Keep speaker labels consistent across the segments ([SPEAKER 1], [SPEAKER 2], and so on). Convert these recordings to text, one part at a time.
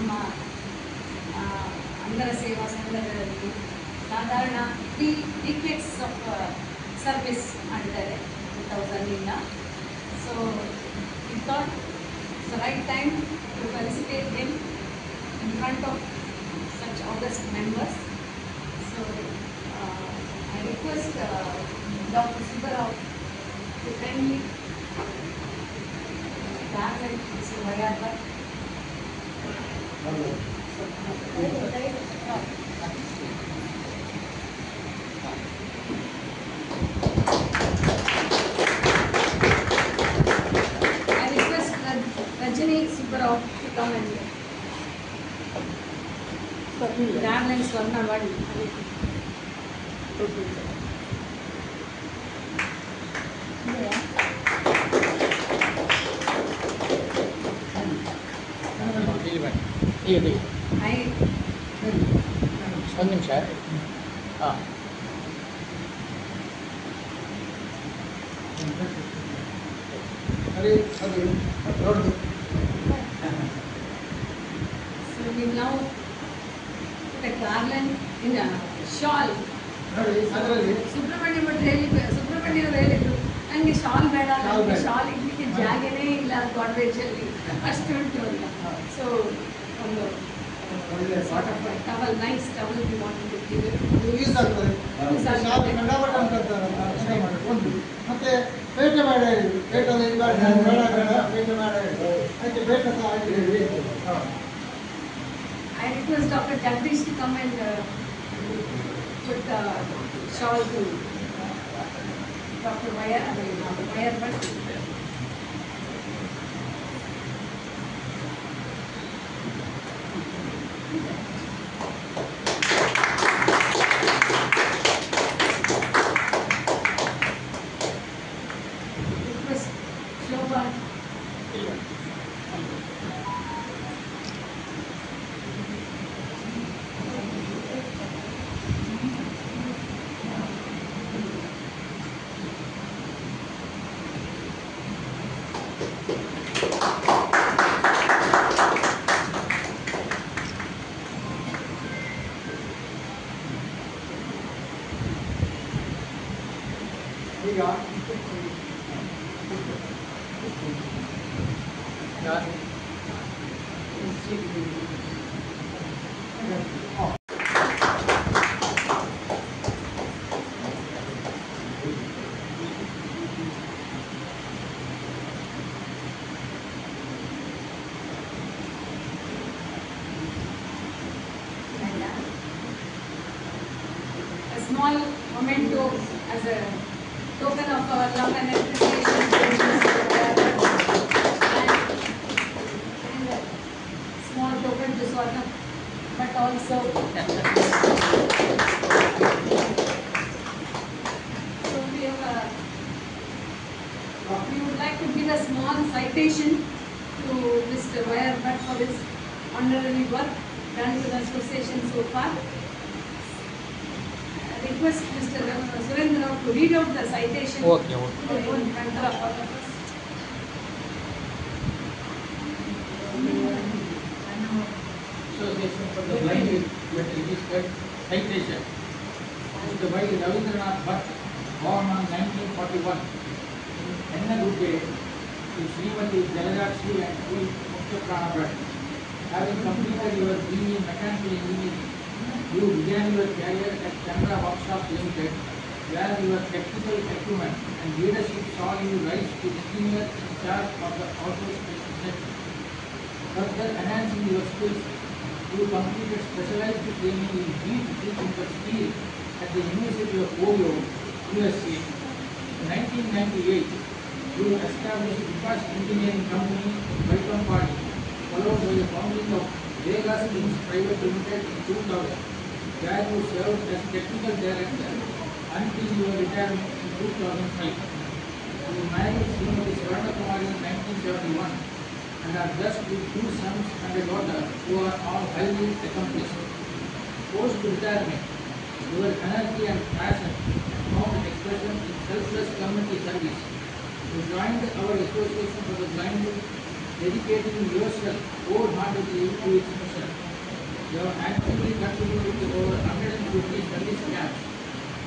[SPEAKER 1] ನಮ್ಮ ಅಂಗರ ಸೇವಾ ಸಂಘದಲ್ಲಿ ಸಾಧಾರಣ 3 decades ಆಫ್ ಸರ್ವಿಸ್ ಮಾಡಿದ್ದಾರೆ 2000 so we thought it's the right time to felicitate him in front of such august members. So I request Dr. Subbarao to kindly thank Mr. Vayarkar. I request Rajini Subbarao to come and Ramlan Swarnavadi.
[SPEAKER 2] ಒಂದು ನಿಮಿಷ. ಹಾಂ,
[SPEAKER 1] So we now put a garland in a shawl. Subrahmanya Bhat Subrahmanya ಅವರು ಹೇಳಿದ್ರು ನನಗೆ shawl ಬೇಡ, ನನಗೆ shawl ಇಡ್ಲಿಕ್ಕೆ ಜಾಗನೇ ಇಲ್ಲ ಗಾಡ್ರೇಜಲ್ಲಿ, ಅಷ್ಟು ಉಂಟು ಅಂತ. ಸೊ ಒಂದು sort of towel, nice towel we want to give it.
[SPEAKER 3] ಮತ್ತೆ ಪೇಟೆ ಮಾಡ ಪೇಟೆ
[SPEAKER 1] I request Dr. Jagdish to come and put the shawl to Dr. Vayar Bhatt. Request Shobha.
[SPEAKER 3] ಈಗ
[SPEAKER 1] A small memento as a token of our love and appreciation and a small token to Swarna, but also so we would like to give a small citation to Mr. Vayar Bhatt for his honorary work done to the association so far. Request Mr. Surendra Rao to read out the citation.
[SPEAKER 2] Okay.
[SPEAKER 1] In front of all of us.
[SPEAKER 2] Association for the Blind Mental Distress citation. Mr. Y. Ravindranath Bhatt, born on 1941 in Ennagutte to Srimati Jalajashri and Sri Mukthaprana Bhatt. Having completed your BE in Mechanical Engineering, you began your career at Chandra Workshops Limited, where your technical acumen and leadership saw you rise to senior in charge of the auto section. Further enhancing your skills, you completed specialized training in heat treatment steel at the University of Ohio, USA. In 1998, you established Vikas Engineering Company, Baikamwadi, followed by the founding of Vegas Inc. Private Limited in 2000, where you served as technical director until your retirement in 2005. You married Srimati Swarna Kumari in 1971 and are blessed with 2 sons and a daughter who are all highly accomplished. Post-retirement, your energy and passion found expression in selfless community service. You joined our Association for the Blind dedicating yourself wholeheartedly to its mission. You have actively contributed to over 150 service camps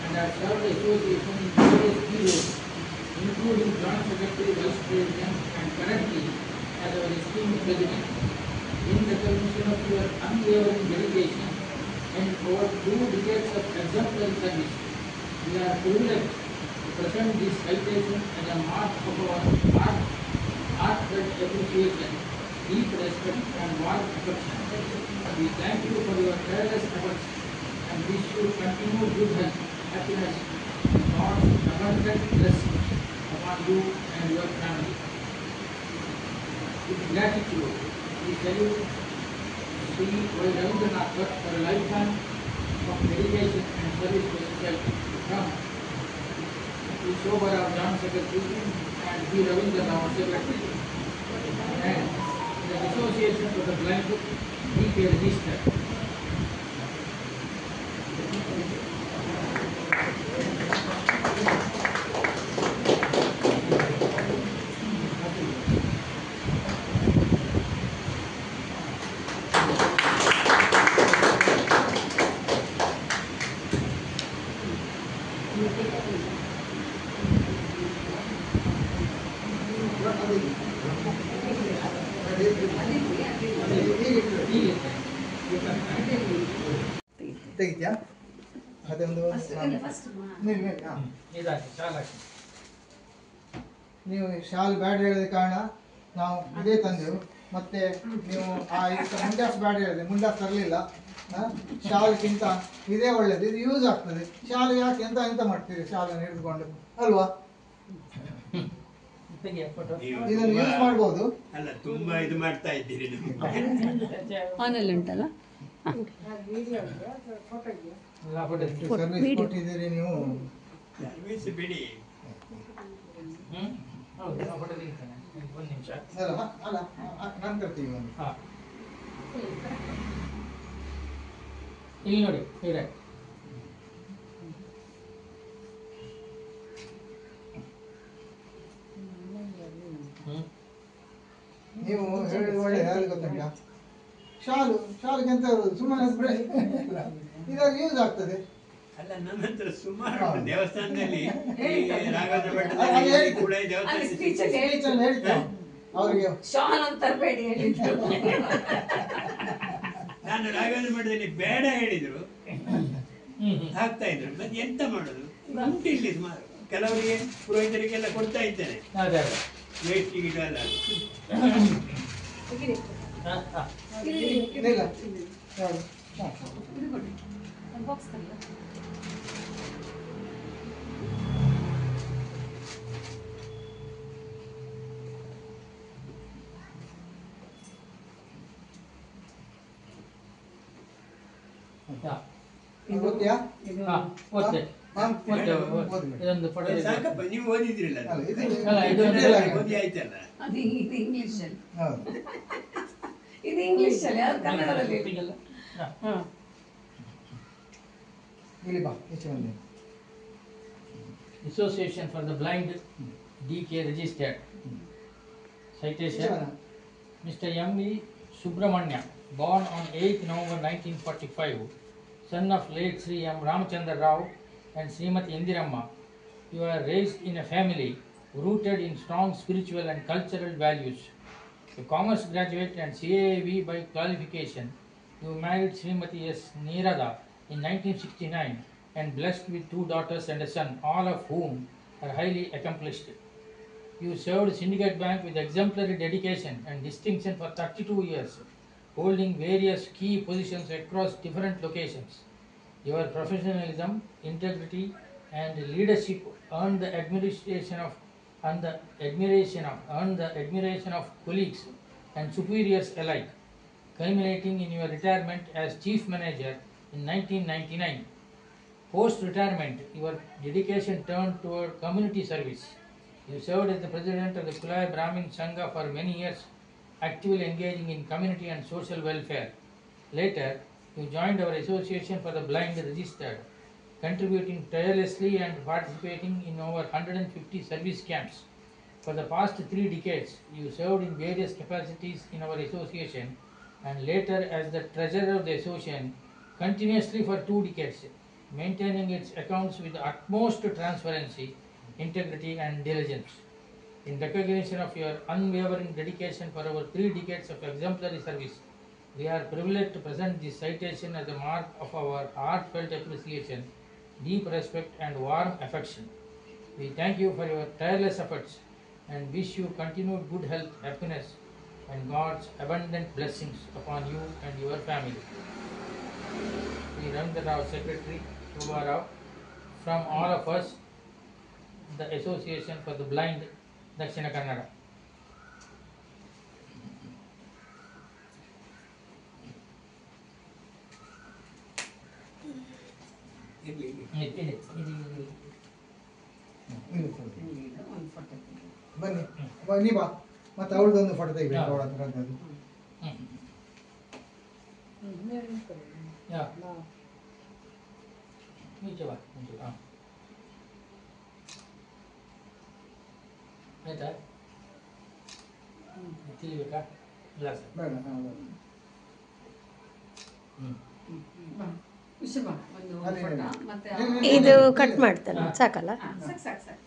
[SPEAKER 2] and have served the association in various key roles, including Joint Secretary, Vice President, and currently as our esteemed President. In recognition of your unwavering dedication and over 2 decades of exemplary service, we are privileged to present this citation as a mark of our heartfelt appreciation, deep respect, and warm affection. We thank you for your tireless efforts and wish you continued good health, happiness, and God's abundant blessings upon you and your family. With gratitude, we salute Sri Y. Ravindranath Bhatt for a lifetime of dedication and service to society. From Sri Shobha Rao, Joint Secretary, and Sri Ravindra Rao, Secretary, and the Association for the Blind DK registered.
[SPEAKER 3] ತೆಗಿತ್ಯಾ ಅದೊಂದು ನೀವು shawl ಬ್ಯಾಡ್ ಹೇಳಿದ ಕಾರಣ ನಾವು ಇದೇ ತಂದೆವು. ಮತ್ತೆ ನೀವು ಆ ಮುಂಡಾಸ್ ಬ್ಯಾಡ್ ಹೇಳಿದೆ, ಮುಂಡಾಸ್ ತರಲಿಲ್ಲ. ಶಾಲ್ಗಿಂತ ಇದೇ ಒಳ್ಳೇದು, ಇದು ಯೂಸ್ ಆಗ್ತದೆ. ಶಾಲು ಯಾಕೆ ಎಂತ ಮಾಡ್ತೀರಿ ಶಾಲನ್ನು ಹಿಡಿದುಕೊಂಡು ಅಲ್ವಾ? ಇದನ್ನು ಯೂಸ್ ಮಾಡ್ಬೋದು.
[SPEAKER 4] ಅಲ್ಲ, ತುಂಬಾ ಇದು ಮಾಡ್ತಾ ಇದ್ದೀರಿ
[SPEAKER 1] ಆನಲ್ಲಿ ಉಂಟಲ್ಲ,
[SPEAKER 3] ಸರ್ವಿಸ್ ಕೊಟ್ಟಿದ್ದೀರಿ ನೀವು.
[SPEAKER 4] ಸರ್ವಿಸ್ ಬಿಡಿ.
[SPEAKER 3] ಅಲ್ಲ ನಾನು ತರ್ತೀವಿ ಒಂದು.
[SPEAKER 2] ಇಲ್ಲಿ ನೋಡಿ, ಇದೆ
[SPEAKER 3] ನೀವು ಹೇಳಿದ ಒಳ್ಳೆ ಯಾರು ಗೊತ್ತುಂಟ, ಶಾಲಿಗೆ ಎಂತ ಸುಮ್ಮನೆ ಇದಾಗ ಯೂಸ್ ಆಗ್ತದೆ.
[SPEAKER 4] ಅಲ್ಲ, ನನ್ನ ಹತ್ರ ಸುಮಾರು ದೇವಸ್ಥಾನದಲ್ಲಿ ರಾಘವೇಂದ್ರ ಭಟ್ ಕೂಡ
[SPEAKER 3] ಹೇಳ್ತಾ ಅವರಿಗೆ
[SPEAKER 1] ಶಾಲ್ ಅಂತ ತರಬೇಡಿ ಹೇಳಿದ್ರು.
[SPEAKER 4] ನಾನು ರಾಘವೇಂದ್ರ ಮಠದಲ್ಲಿ ಬೇಡ ಹೇಳಿದ್ರು, ಹಾಕ್ತಾ ಇದ್ರು. ಮತ್ತೆ ಎಂತ ಮಾಡೋದು, ಉಂಟಿಲ್ಲಿ ಸುಮಾರು. ಕೆಲವರಿಗೆ ಪುರೋಹಿತರಿಗೆಲ್ಲ ಕೊಡ್ತಾ ಇದ್ದೇನೆ, ವೇಸ್ಟ್ ಟಿಕೆಟ್ ಎಲ್ಲ. ಸಾಕಪ್ಪ, ನೀವು ಓದಿದ್ರಿಲ್ಲ, ಓದಿ ಆಯ್ತಲ್ಲ.
[SPEAKER 1] ಇದು ಇಂಗ್ಲಿಷ್ ಅಲ್ಲಿ, ಇದು ಇಂಗ್ಲಿಷ್ ಅಲ್ಲಿ, ಅದು ಕನ್ನಡದಲ್ಲಿ ಇರ್ಲಿಲ್ಲ.
[SPEAKER 2] Association for the Blind DK registered. Citation: Mr. M.V. Subramanya, born on 8 November 1945, son of late Sri M. Ramachandra Rao and Srimati Indiramma. You are raised in a family rooted in strong spiritual and cultural values. A commerce graduate and CAAV by qualification, you married Srimati S. Nirada in 1969 and blessed with 2 daughters and a son, all of whom are highly accomplished. You served Syndicate Bank with exemplary dedication and distinction for 32 years, holding various key positions across different locations. Your professionalism, integrity, and leadership earned the admiration of colleagues and superiors alike, culminating in your retirement as Chief Manager in 1999. Post-retirement, your dedication turned toward community service. You served as the President of the Kulai Brahmin Sangha for many years, actively engaging in community and social welfare. Later, you joined our Association for the Blind registered, contributing tirelessly and participating in over 150 service camps, For the past 3 decades, you served in various capacities in our association and later as the treasurer of the association continuously for 2 decades, maintaining its accounts with the utmost transparency, integrity and diligence. In recognition of your unwavering dedication for our 3 decades of exemplary service, we are privileged to present this citation as a mark of our heartfelt appreciation, deep respect and warm affection. We thank you for your tireless efforts and wish you continued good health, happiness and God's abundant blessings upon you and your family. Sri Ravindra Rao, Secretary, Shobha Rao, from all of us, the Association for the Blind, Dakshina Kannada.
[SPEAKER 4] ಇರ್ಲಿ
[SPEAKER 1] ಒಂದು photo
[SPEAKER 3] ಬನ್ನಿ ಬನ್ನಿ ಬಾ ಮತ್ತೆ ಅವಳದೊಂದು photo ತೆಗಿಬೇಕು ಅವಳ ಹತ್ರದ್ದು.
[SPEAKER 2] Yeah. ಈಚೆ ಬಾ ಆಯ್ತಾ ತಿಳಿಬೇಕಾ ಇಲ್ಲ ಸರ್
[SPEAKER 3] ಬೇಡ
[SPEAKER 1] ವಿಷಯ ಒಂದು
[SPEAKER 3] ಅದೇ,
[SPEAKER 1] ಫೋಟೋ ಮತ್ತೆ
[SPEAKER 3] ಅದೇ.
[SPEAKER 5] ಇದು ಕಟ್ ಮಾಡ್ತಾನೆ ಸಾಕಲ್ಲ
[SPEAKER 1] ಸಾಕು ಸಾಕು ಸಾಕು